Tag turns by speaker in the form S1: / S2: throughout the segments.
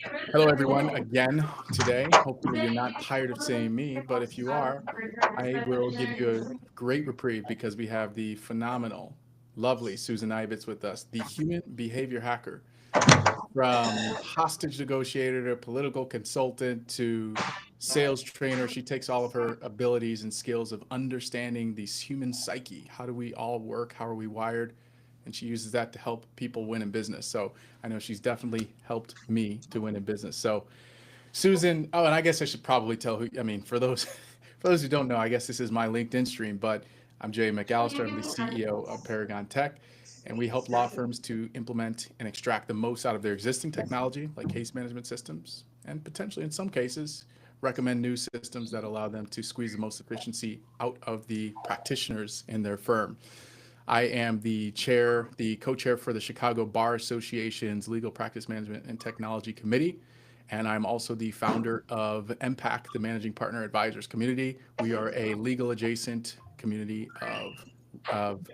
S1: Hello, everyone, again today. Hopefully, you're not tired of seeing me, but if you are, I will give you a great reprieve because we have the phenomenal, lovely Susan Ivitz with us, the human behavior hacker. From hostage negotiator to political consultant to sales trainer, she takes all of her abilities and skills of understanding the human psyche. How do we all work? How are we wired? And she uses that to help people win in business. So I know she's definitely helped me to win in business. So Susan, oh, and I guess I should probably tell who. I mean, for those for those who don't know, I guess this is my LinkedIn stream, but I'm Jay McAllister. I'm the CEO of Paragon Tech, and we help law firms to implement and extract the most out of their existing technology, like case management systems, and potentially, in some cases, recommend new systems that allow them to squeeze the most efficiency out of the practitioners in their firm. I am the co-chair for the Chicago Bar Association's Legal Practice Management and Technology Committee. And I'm also the founder of MPAC, the Managing Partner Advisors Community. We are a legal adjacent community of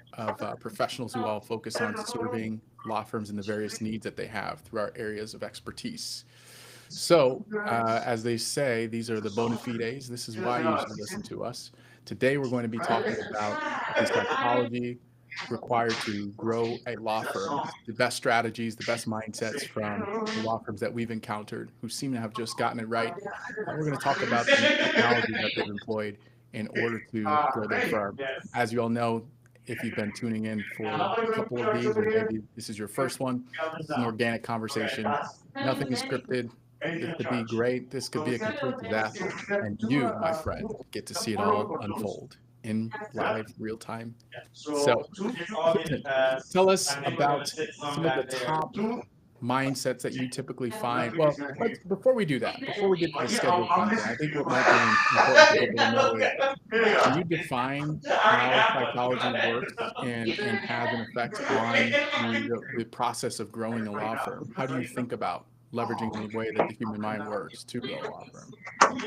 S1: professionals who all focus on serving law firms and the various needs that they have through our areas of expertise. So, as they say, these are the bona fides. This is why you should listen to us. Today, we're going to be talking about the psychology required to grow a law firm, the best strategies, the best mindsets from the law firms that we've encountered who seem to have just gotten it right. And we're going to talk about the technology that they've employed in order to grow their firm. As you all know, if you've been tuning in for a couple of these, or maybe this is your first one, this is an organic conversation. Nothing is scripted. This could be great. This could be a complete disaster. And you, my friend, get to see it all unfold in live, real time. So, Susan, tell us about some of the top mindsets that you typically find. Well, let's before we do that, before we get to the scheduled content, I think what might be important for people to know is, can you define how psychology works and has an effect on the process of growing a law firm? How do you think about leveraging the way that the human mind works to grow a law firm?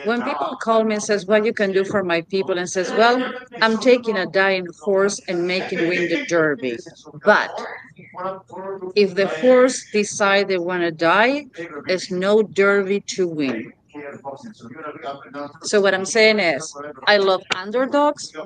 S2: When people call me and says what you can do for my people and says, well, I'm taking a dying horse and making win the derby. But if the horse decide they want to die, there's no derby to win. So what I'm saying is, I love underdogs.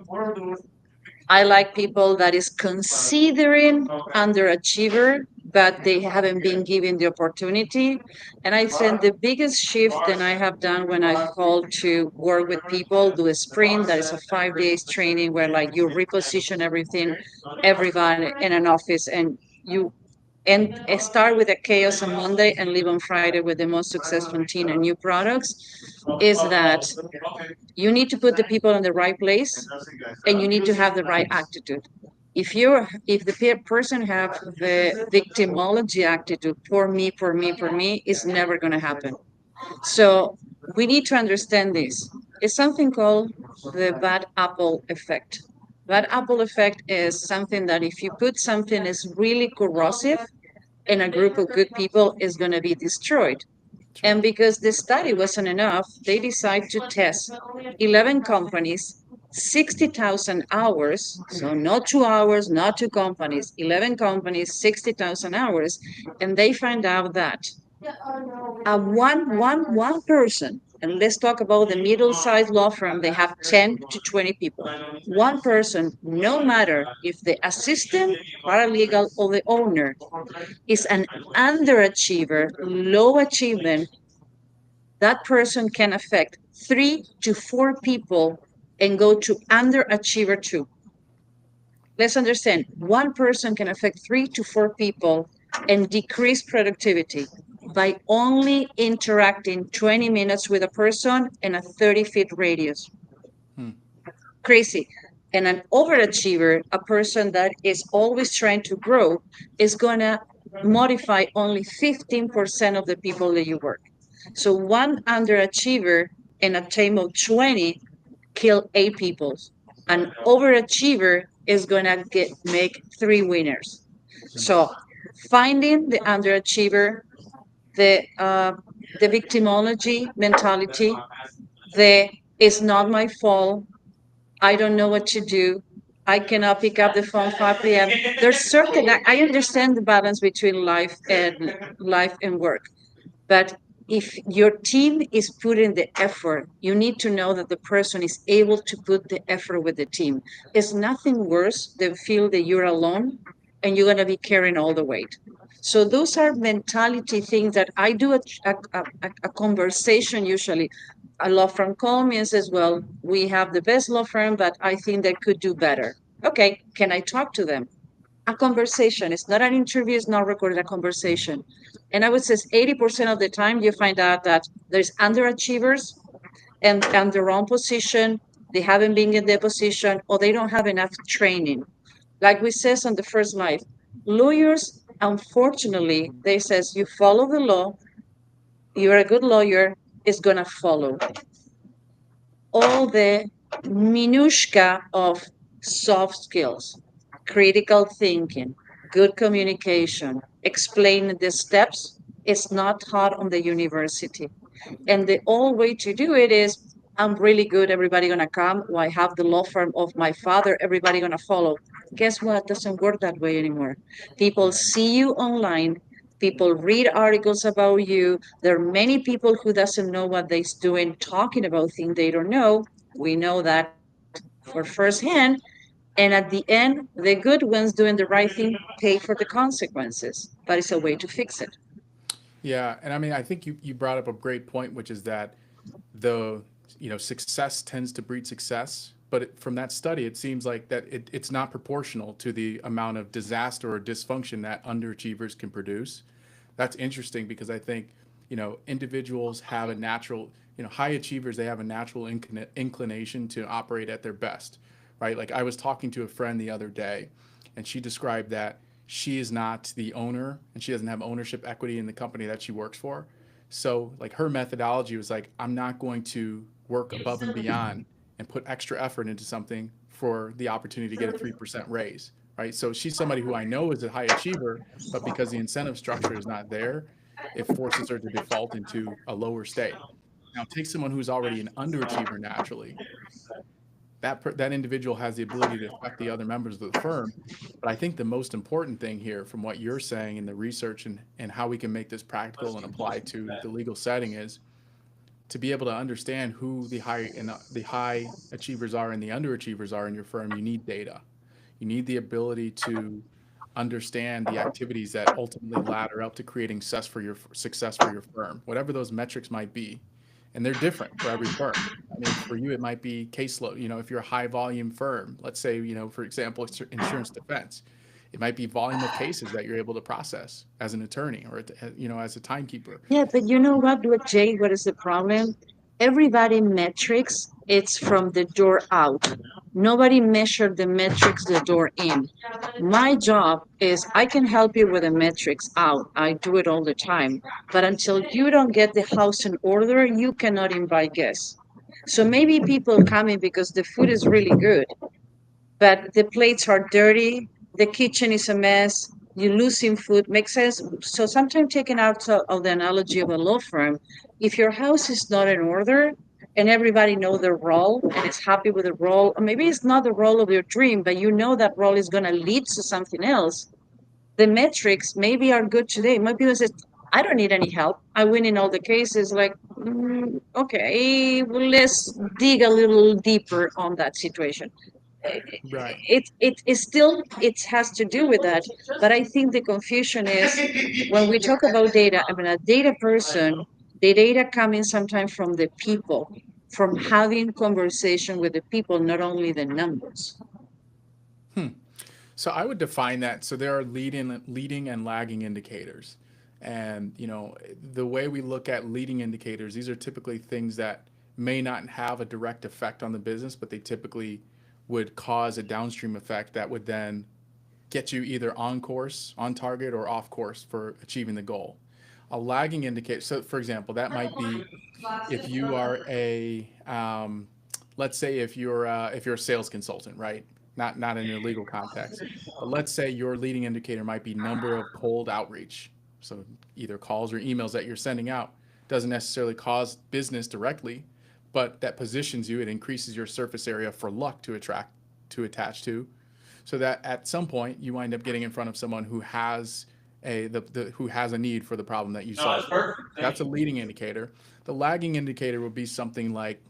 S2: I like people that is considering underachiever, but they haven't been given the opportunity. And I said the biggest shift that I have done when I call to work with people, do a sprint that is a 5 days training where like you reposition everything, everyone in an office, and you and start with a chaos on Monday and leave on Friday with the most successful team and new products, is that you need to put the people in the right place and you need to have the right attitude. If the person have the victimology attitude, for me, it's never going to happen. So we need to understand this. It's something called the bad apple effect. Bad apple effect is something that if you put something is really corrosive in a group of good people, is going to be destroyed.
S1: Sure.
S2: And because the study wasn't enough, they decided to test 11 companies, 60,000 hours. So not 2 hours, not two companies, 11 companies, 60,000 hours. And they find out that a one person, and let's talk about the middle-sized law firm, they have 10 to 20 people. One person, no matter if the assistant, paralegal, or the owner is an underachiever, low achievement, that person can affect 3 to 4 people and go to underachiever 2. Let's understand, one person can affect 3 to 4 people and decrease productivity by only interacting 20 minutes with a person in a 30-feet radius.
S1: Hmm.
S2: Crazy. And an overachiever, a person that is always trying to grow, is going to modify only 15% of the people that you work. So one underachiever in a team of 20 kill 8 people. An overachiever is going to make 3 winners.
S1: Hmm.
S2: So finding the underachiever, the the victimology mentality, the it's not my fault, I don't know what to do, I cannot pick up the phone 5 p.m. There's certain I understand the balance between life and work, but if your team is putting the effort, you need to know that the person is able to put the effort with the team. It's nothing worse than feel that you're alone and you're going to be carrying all the weight. So those are mentality things that I do a conversation usually. A law firm called me and says, well, we have the best law firm, but I think they could do better. Okay, can I talk to them? A conversation. It's not an interview, it's not recorded, a conversation. And I would say 80% of the time you find out that there's underachievers and their own position, they haven't been in their position, or they don't have enough training. Like we says on the first life, lawyers, unfortunately, they says you follow the law, you're a good lawyer, is gonna follow all the minutia of soft skills, critical thinking, good communication, explaining the steps is not taught on the university. And the old way to do it is I'm really good, everybody gonna come. Well, I have the law firm of my father, everybody gonna follow. Guess what? Doesn't work that way anymore. People
S1: Right.
S2: see you online, people read articles about you. There are many people who doesn't know what they're doing, talking about things they don't know. We know that for firsthand. And at the end, the good ones doing the right thing pay for the consequences. But it's a way to fix it.
S1: Yeah, and I mean, I think you brought up a great point, which is that the success tends to breed success, but from that study, it seems like that it's not proportional to the amount of disaster or dysfunction that underachievers can produce. That's interesting because I think individuals have a natural, high achievers, they have a natural inclination to operate at their best, right? Like I was talking to a friend the other day, and she described that she is not the owner and she doesn't have ownership equity in the company that she works for. So like her methodology was like, I'm not going to work above and beyond and put extra effort into something for the opportunity to get a 3% raise, right? So she's somebody who I know is a high achiever, but because the incentive structure is not there, it forces her to default into a lower state. Now take someone who's already an underachiever naturally. That individual has the ability to affect the other members of the firm. But I think the most important thing here, from what you're saying in the research and how we can make this practical and apply to the legal setting, is to be able to understand who the high achievers are and the underachievers are in your firm. You need data. You need the ability to understand the activities that ultimately ladder up to creating success for your firm, whatever those metrics might be. And they're different for every firm. I mean, for you, it might be caseload. If you're a high volume firm, let's say, for example, insurance defense, it might be volume of cases that you're able to process as an attorney or, as a timekeeper.
S2: Yeah, but you know what, Jay, what is the problem? Everybody metrics, it's from the door out. Nobody measured the metrics the door in. My job is I can help you with the metrics out. I do it all the time. But until you don't get the house in order, you cannot invite guests. So maybe people coming because the food is really good, but the plates are dirty, the kitchen is a mess, you're losing food. Makes sense. So sometimes taking out of the analogy of a law firm, if your house is not in order and everybody know their role and is happy with the role, or maybe it's not the role of your dream, but you know that role is going to lead to something else. The metrics maybe are good today. Maybe people say, I don't need any help. I win in all the cases. Like, okay, well, let's dig a little deeper on that situation.
S1: Right.
S2: It still it has to do with that, but I think the confusion is when we talk about data. I mean, a data person, the data coming sometimes from the people, from having conversation with the people, not only the numbers.
S1: Hmm. So I would define that. So there are leading and lagging indicators. And, the way we look at leading indicators, these are typically things that may not have a direct effect on the business, but they typically would cause a downstream effect that would then get you either on course, on target, or off course for achieving the goal. A lagging indicator, so for example, that might be if you are let's say if you're a sales consultant, right? Not in a legal context, but let's say your leading indicator might be number of cold outreach. So either calls or emails that you're sending out doesn't necessarily cause business directly, but that positions you. It increases your surface area for luck to attach to, so that at some point you wind up getting in front of someone who has who has a need for the problem that you solve. That's a leading indicator. The lagging indicator would be something like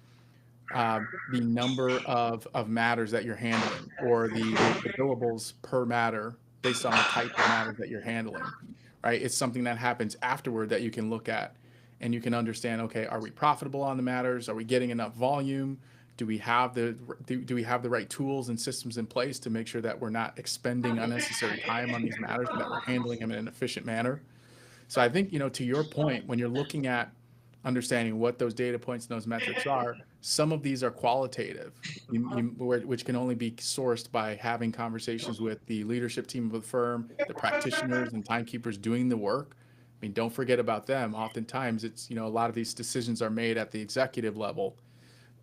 S1: the number of matters that you're handling, or the billables per matter based on the type of matters that you're handling, right? It's something that happens afterward that you can look at, and you can understand, okay, are we profitable on the matters? Are we getting enough volume? Do we have do we have the right tools and systems in place to make sure that we're not expending unnecessary time on these matters, and that we're handling them in an efficient manner? So I think, to your point, when you're looking at understanding what those data points and those metrics are, some of these are qualitative, which can only be sourced by having conversations with the leadership team of the firm, the practitioners and timekeepers doing the work. I mean, don't forget about them. Oftentimes it's, a lot of these decisions are made at the executive level,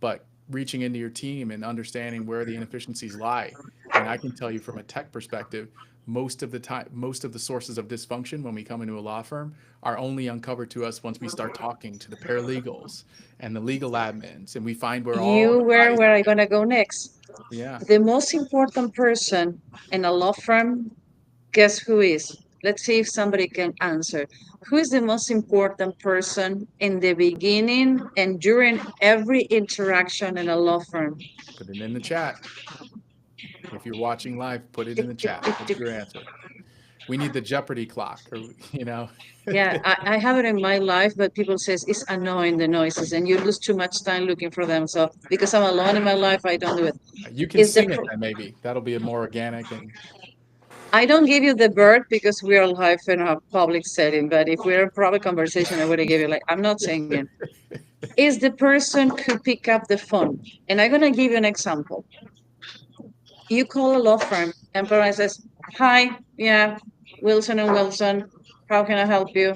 S1: but reaching into your team and understanding where the inefficiencies lie. And I can tell you from a tech perspective, most of the sources of dysfunction when we come into a law firm are only uncovered to us once we start talking to the paralegals and the legal admins, and we find where all the
S2: Where I'm gonna go next.
S1: yeah.
S2: The most important person in a law firm, guess who is? Let's see if somebody can answer. Who is the most important person in the beginning and during every interaction in a law firm?
S1: Put it in the chat. If you're watching live, put it in the chat. Put your answer. We need the Jeopardy clock, or
S2: Yeah, I have it in my life, but people says it's annoying, the noises, and you lose too much time looking for them. So because I'm alone in my life, I don't do it.
S1: You can
S2: Is the
S1: sing it
S2: pro-
S1: then, maybe. That'll be a more organic and
S2: I don't give you the bird because we are live in a public setting, but if we're in private conversation, I would give you like, I'm not singing. Is the person who pick up the phone. And I'm gonna give you an example. You call a law firm and person says, hi, yeah, Wilson and Wilson, how can I help you?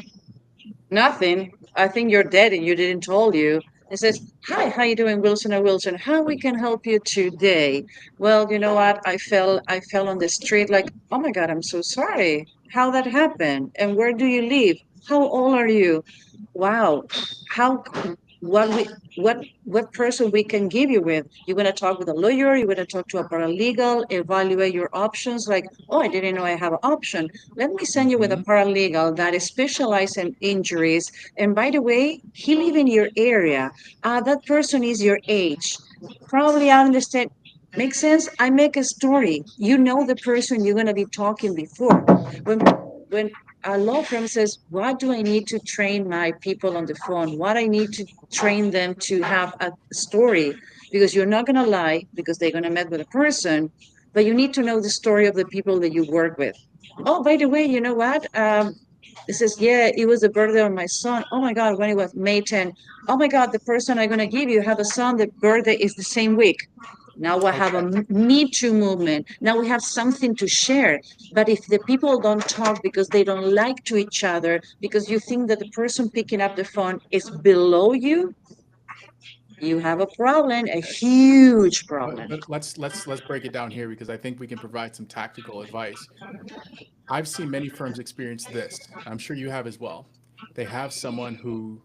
S2: Nothing. I think you're dead and you didn't told you. It says, hi, how you doing, Wilson and Wilson? How we can help you today? Well, you know what? I fell on the street like, oh my God, I'm so sorry. How that happened? And where do you live? How old are you? Wow. How what we what person we can give you with? You're gonna talk with a lawyer, you're gonna talk to a paralegal, evaluate your options, like, oh, I didn't know I have an option. Let me send you with a paralegal that is specialized in injuries. And by the way, he live in your area. That person is your age. Probably I understand. Makes sense? I make a story. You know the person you're gonna be talking before. When a law firm says, what do I need to train my people on the phone? What I need to train them to have a story? Because you're not gonna lie because they're gonna meet with a person, but you need to know the story of the people that you work with. Oh, by the way, you know what? It says, yeah, it was the birthday of my son. Oh my God, when it was May 10. Oh my God, the person I'm gonna give you have a son, the birthday is the same week. Now we have a Me Too movement. Now we have something to share. But if the people don't talk because they don't like to each other, because you think that the person picking up the phone is below you, you have a problem, a huge problem.
S1: but let's break it down here, because I think we can provide some tactical advice. I've seen many firms experience this. I'm sure you have as well. They have someone who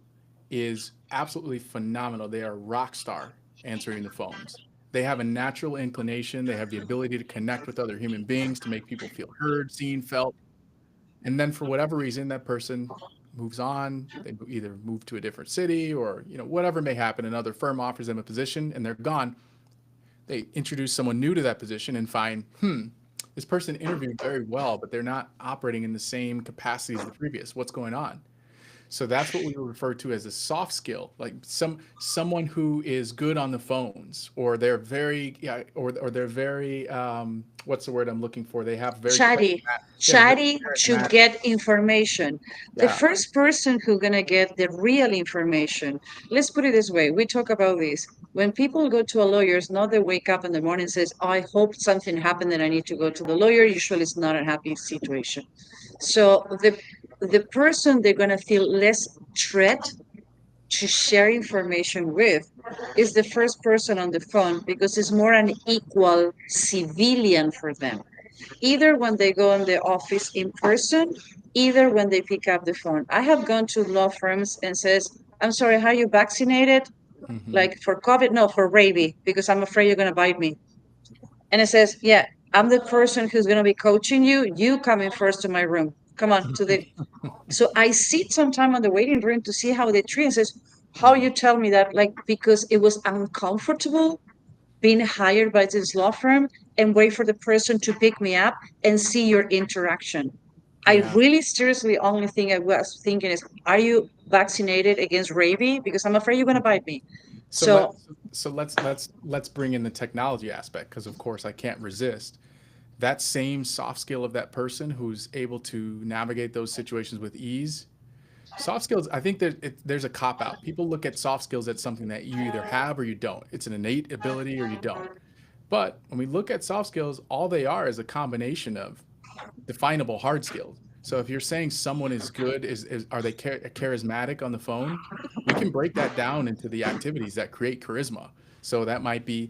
S1: is absolutely phenomenal. They are a rock star answering the phones. They have a natural inclination. They have the ability to connect with other human beings, to make people feel heard, seen, felt. And then for whatever reason, that person moves on. They either move to a different city, or, whatever may happen. Another firm offers them a position and they're gone. They introduce someone new to that position and find, this person interviewed very well, but they're not operating in the same capacity as the previous. What's going on? So that's what we refer to as a soft skill, like someone who is good on the phones, or they're very, or they're very, what's the word I'm looking for? They have very
S2: Chatty to get information. The
S1: Yeah.
S2: first person who's gonna get the real information. Let's put it this way. We talk about this. When people go to a lawyer, it's not they wake up in the morning and says, I hope something happened and I need to go to the lawyer. Usually it's not a happy situation. So the person they're gonna feel less threat to share information with is the first person on the phone, because it's more an equal civilian for them, either when they go in the office in person, either when they pick up the phone. I have gone to law firms and says, I'm sorry, are you vaccinated? Like for COVID? No, for rabies, because I'm afraid you're gonna bite me. And it says, yeah, I'm the person who's gonna be coaching you. You coming first to my room. Come on to the. So I sit sometime on the waiting room to see how they treat and says, how you tell me that? Like, because it was uncomfortable being hired by this law firm and wait for the person to pick me up and see your interaction. I
S1: Yeah.
S2: really seriously only thing I was thinking is, are you vaccinated against rabies? Because I'm afraid you're gonna bite me.
S1: So let
S2: So
S1: so let's bring in the technology aspect because of course I can't resist that same soft skill of that person who's able to navigate those situations with ease. Soft skills, I think there's a cop out. People look at soft skills as something that you either have or you don't. It's an innate ability or you don't. But when we look at soft skills, all they are is a combination of definable hard skills. So if you're saying someone is good, is are they charismatic on the phone? We can break that down into the activities that create charisma. So that might be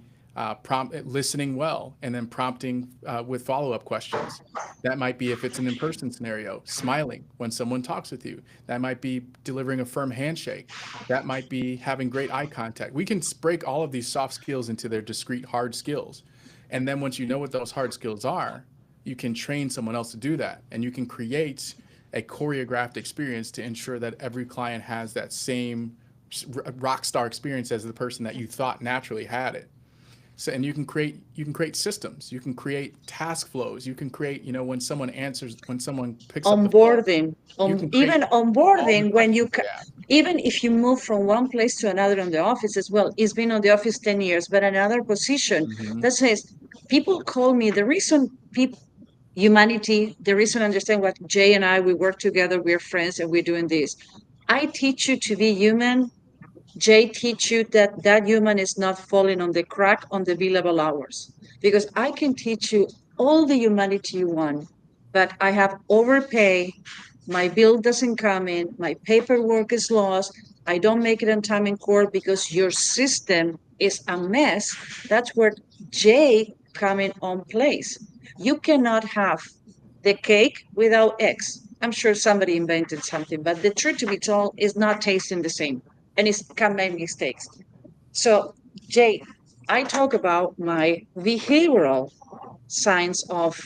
S1: listening well and then prompting with follow-up questions. That might be if it's an in-person scenario, smiling when someone talks with you. That might be delivering a firm handshake. That might be having great eye contact. We can break all of these soft skills into their discrete hard skills. And then once you know what those hard skills are, you can train someone else to do that. And you can create a choreographed experience to ensure that every client has that same rock star experience as the person that you thought naturally had it. So, and you can create systems, you can create task flows, you can create, when someone picks up the phone,
S2: onboarding,
S1: you can create
S2: even
S1: all the
S2: onboarding when you
S1: questions they ask.
S2: even if you move from one place to another in the office as well. It's been on the office 10 years, but another position
S1: Hmm.
S2: that says, people call me, the reason people, humanity, the reason I understand what Jay and I, we work together, we're friends, and we're doing this. I teach you to be human. Jay teach you that that human is not falling on the crack on the billable hours. Because I can teach you all the humanity you want, but I have overpay, my bill doesn't come in, my paperwork is lost, I don't make it on time in court because your system is a mess. That's where Jay coming on place. You cannot have the cake without eggs. I'm sure somebody invented something, but the truth to be told is not tasting the same and it can make mistakes. So, Jay, I talk about my behavioral signs of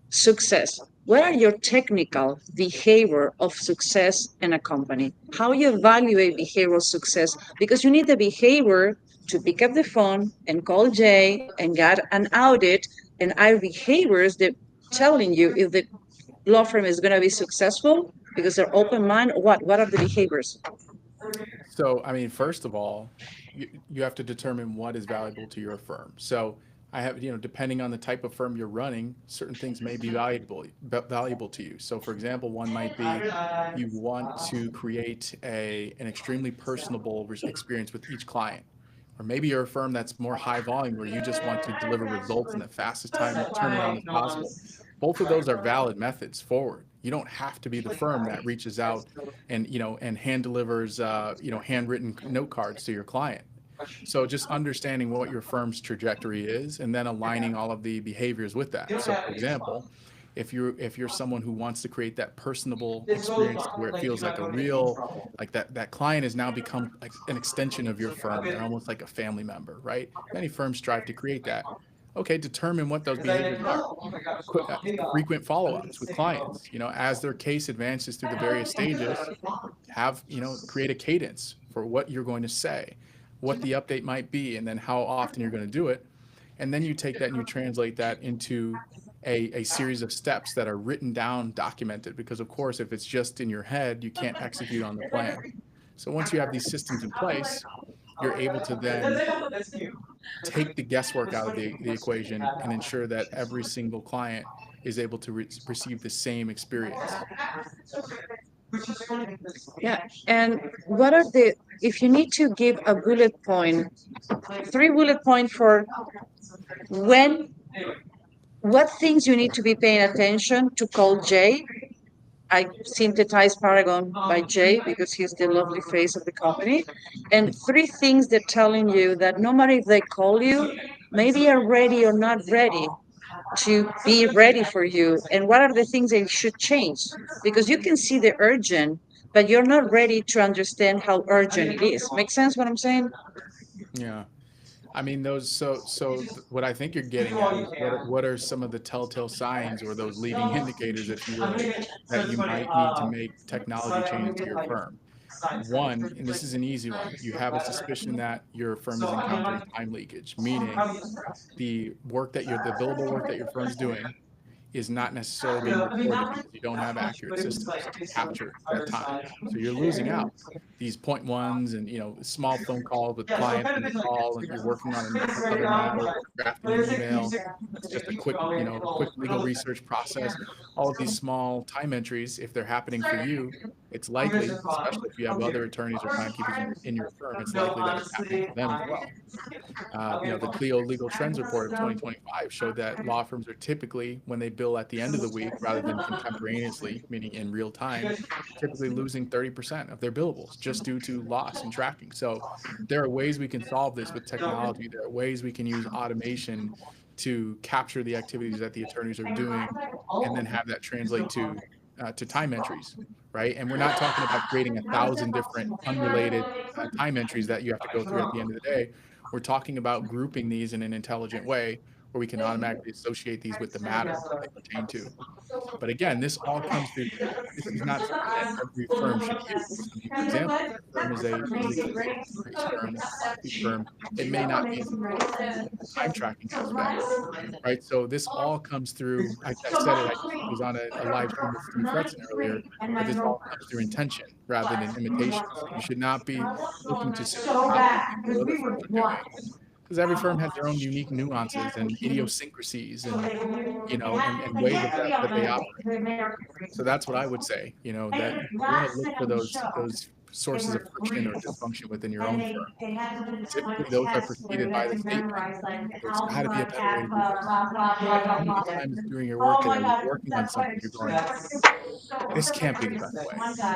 S2: success. What are your technical behavior of success in a company? How you evaluate behavioral success? Because you need the behavior to pick up the phone and call Jay and get an audit, and our behaviors that telling you if the law firm is going to be successful because they're open mind or what? What are the behaviors?
S1: So, I mean, first of all, you have to determine what is valuable to your firm. So, I have, depending on the type of firm you're running, certain things may be valuable to you. So, for example, one might be you want to create an extremely personable experience with each client. Or maybe you're a firm that's more high volume where you just want to deliver results in the fastest time turnaround as possible. Both of those are valid methods forward. You don't have to be the firm that reaches out and hand delivers handwritten note cards to your client. So just understanding what your firm's trajectory is and then aligning all of the behaviors with that. So for example, if you're someone who wants to create that personable experience where it feels like a real, like that client has now become like an extension of your firm, they're almost like a family member, right? Many firms strive to create that. Okay, determine what those behaviors are. Frequent follow-ups with clients, as their case advances through the various stages, create a cadence for what you're going to say, what the update might be, and then how often you're going to do it. And then you take that and you translate that into a series of steps that are written down, documented, because of course, if it's just in your head, you can't execute on the plan. So once you have these systems in place, you're able to then take the guesswork out of the equation and ensure that every single client is able to receive the same experience.
S2: Yeah. And what are the, if you need to give a bullet point, 3 bullet point for when, what things you need to be paying attention to call Jay. I synthesized Paragon by Jay because he's the lovely face of the company. And 3 things they're telling you that no matter if they call you, maybe you're ready or not ready to be ready for you. And what are the things they should change? Because you can see the urgent, but you're not ready to understand how urgent it is. Make sense what I'm saying?
S1: Yeah. I mean, what I think you're getting at is what are some of the telltale signs or those leading indicators, if you will, that you might need to make technology changes to your firm? One, and this is an easy one, you have a suspicion that your firm is encountering time leakage, meaning the billable work that your firm's doing is not necessarily being reported because you don't have accurate systems to capture that time. So you're losing out these point ones and small phone calls with clients when they call and you're working on another matter or drafting an email. It's just a quick legal research process. All of these small time entries, if they're happening for you, it's likely, especially if you have other attorneys or timekeepers in your firm, it's likely that it's happening for them as well. The Clio Legal Trends Report of 2025 showed that law firms are typically, when they bill at the end of the week rather than contemporaneously, meaning in real time, typically losing 30% of their billables just due to loss and tracking. So there are ways we can solve this with technology. There are ways we can use automation to capture the activities that the attorneys are doing and then have that translate to time entries, right? And we're not talking about creating 1,000 different unrelated time entries that you have to go through at the end of the day. We're talking about grouping these in an intelligent way where we can automatically associate these with the matter that they pertain to. But again, this all comes through. This is not something that every firm should use. I mean, for example, if your firm is a consulting-based firm, a consulting firm, it may not be as important for you in the time tracking aspect, right? So this all comes through. I said it. I just was on a live stream with Steve Fretzen earlier, but this all comes through intention rather than imitation. So you should not be looking to simply copy what other firms are doing, because every firm has their own unique nuances and idiosyncrasies and ways that they operate. So that's what I would say, that if you want to look for those sources of friction or dysfunction within your own firm, typically those are preceded by the statement, there's got to be a better way to do this. Like, how many times during your workday are you working on something, you're going, this can't be the best way?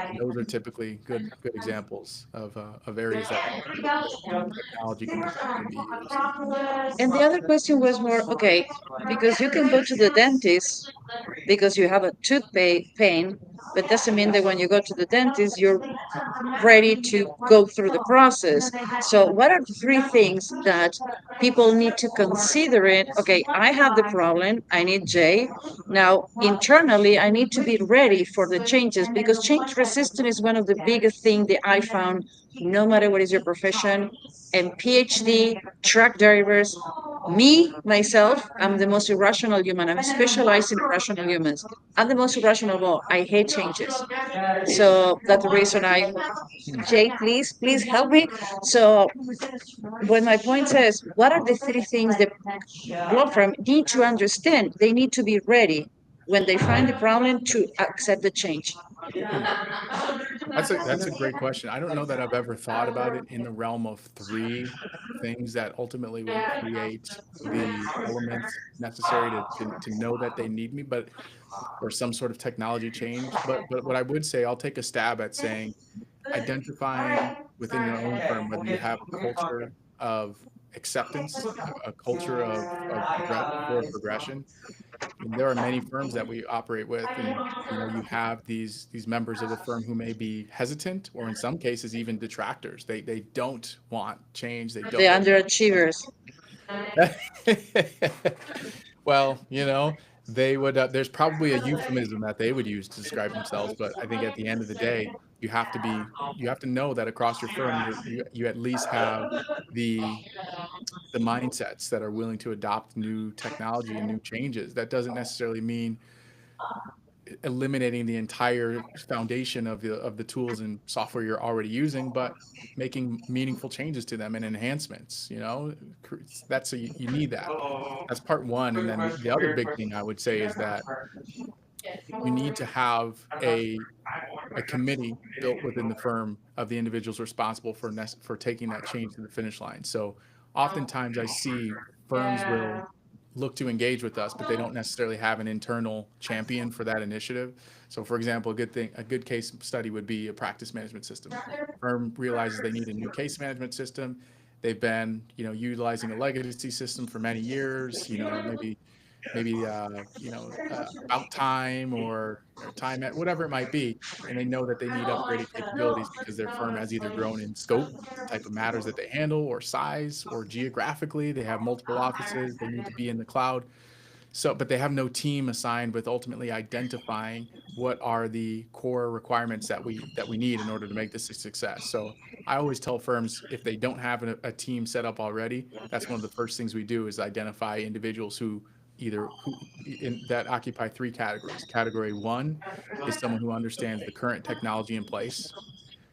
S1: And those are typically good examples of areas that technology can potentially be used.
S2: And the other question was more, okay, because you can go to the dentist because you have a pain, but doesn't mean that when you go to the dentist, you're ready to go through the process. So, what are the three things that people need to consider? It okay, I have the problem, I need J. Now, internally, I need to be ready for the changes because change resistance is one of the biggest things that I found, no matter what is your profession, and PhD, truck drivers. Me, myself, I'm the most irrational human. I'm specialized in irrational humans. I'm the most irrational of all. I hate changes. So that's the reason Jay, please help me. So when my point says, what are the three things that law firm need to understand? They need to be ready when they find the problem to accept the change.
S1: Hmm. That's a great question. I don't know that I've ever thought about it in the realm of three things that ultimately would create the elements necessary to know that they need me, but or some sort of technology change. But what I would say, I'll take a stab at saying identifying within your own firm whether you have a culture of acceptance, a culture of forward progression. And there are many firms that we operate with, and you have these members of the firm who may be hesitant, or in some cases even detractors. They don't want change. They
S2: The
S1: don't want.
S2: underachievers.
S1: Well, they would. There's probably a euphemism that they would use to describe themselves, but I think at the end of the day, you have to know that across your firm, you at least have the mindsets that are willing to adopt new technology and new changes. That doesn't necessarily mean eliminating the entire foundation of the tools and software you're already using, but making meaningful changes to them and enhancements. You need that. That's part one. And then the other big thing I would say is that you need to have a committee built within the firm of the individuals responsible for taking that change to the finish line. So oftentimes I see firms will look to engage with us, but they don't necessarily have an internal champion for that initiative. So for example, a good case study would be a practice management system. Firm realizes they need a new case management system. They've been, utilizing a legacy system for many years, maybe maybe about time or time at whatever it might be, and they know that they need upgraded capabilities because their firm has either grown in scope, the type of matters that they handle, or size, or geographically they have multiple offices, they need to be in the cloud. So, but they have no team assigned with ultimately identifying what are the core requirements that we need in order to make this a success. So I always tell firms, if they don't have a team set up already, that's one of the first things we do is identify individuals who that occupy three categories. Category one is someone who understands the current technology in place.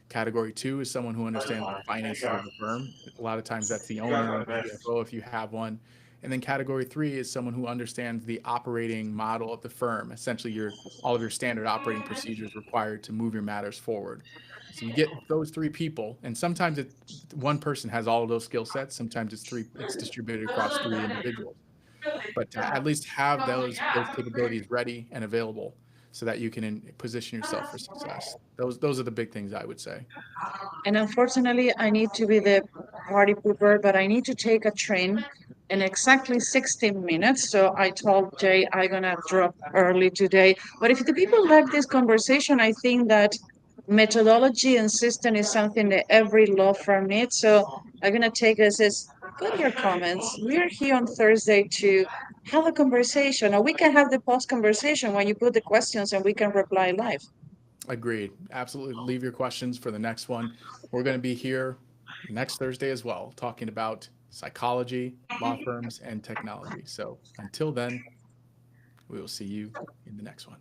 S1: Category two is someone who understands the finances of the firm. A lot of times that's the owner or the CFO if you have one. And then category three is someone who understands the operating model of the firm, essentially all of your standard operating procedures required to move your matters forward. So you get those three people, and sometimes one person has all of those skill sets. Sometimes it's distributed across three individuals. But to at least have those capabilities ready and available so that you can position yourself for success. Those are the big things I would say.
S2: And unfortunately, I need to be the party pooper, but I need to take a train in exactly 16 minutes. So I told Jay I'm gonna drop early today. But if the people like this conversation, I think that methodology and system is something that every law firm needs. So I'm gonna take this as put your comments. We're here on Thursday to have a conversation, or we can have the post conversation when you put the questions and we can reply live.
S1: Agreed. Absolutely. Leave your questions for the next one. We're going to be here next Thursday as well, talking about psychology, law firms, and technology. So until then, we will see you in the next one.